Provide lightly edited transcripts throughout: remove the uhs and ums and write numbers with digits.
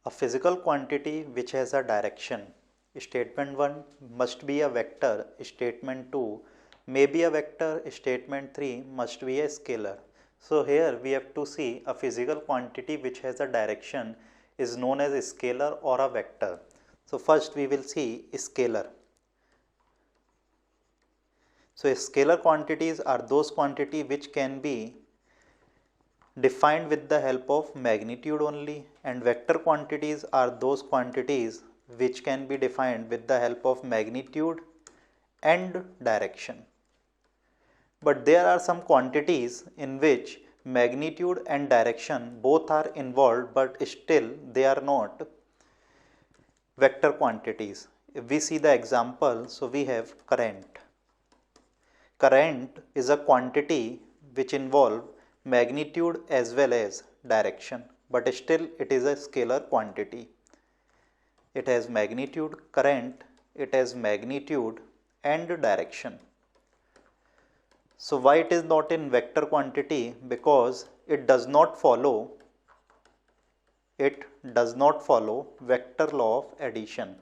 A physical quantity which has a direction. Statement 1 must be a vector. Statement 2 may be a vector. Statement 3 must be a scalar. So here we have to see a physical quantity which has a direction is known as a scalar or a vector. So first we will see scalar. So scalar quantities are those quantities which can be defined with the help of magnitude only, and vector quantities are those quantities which can be defined with the help of magnitude and direction. But there are some quantities in which magnitude and direction both are involved, but still they are not vector quantities. If we see the example, so we have current. Current is a quantity which involves magnitude as well as direction, but still it is a scalar quantity. It has magnitude, current, it has magnitude and direction. So why it is not in vector quantity? Because it does not follow vector law of addition.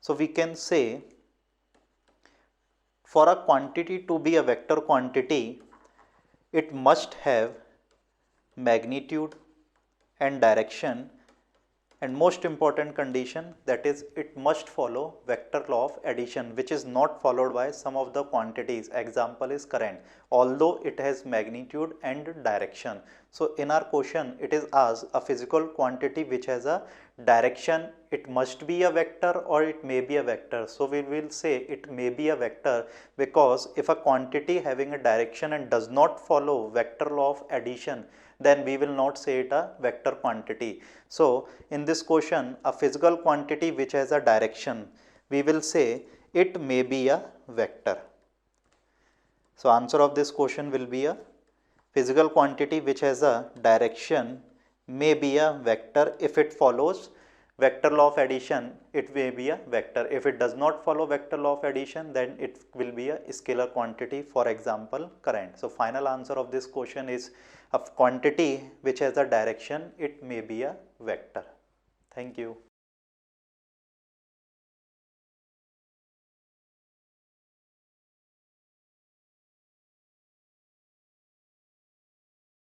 So we can say, for a quantity to be a vector quantity, it must have magnitude and direction, and most important condition, that is it must follow vector law of addition, which is not followed by some of the quantities. Example is current, although it has magnitude and direction. So in our question it is asked a physical quantity which has a direction, it must be a vector or it may be a vector. So we will say it may be a vector, because if a quantity having a direction and does not follow vector law of addition, then we will not say it a vector quantity. So in this question, a physical quantity which has a direction, we will say it may be a vector. So answer of this question will be a physical quantity which has a direction may be a vector. If it follows vector law of addition, it may be a vector. If it does not follow vector law of addition, then it will be a scalar quantity, for example current. So final answer of this question is a quantity which has a direction, it may be a vector. Thank you.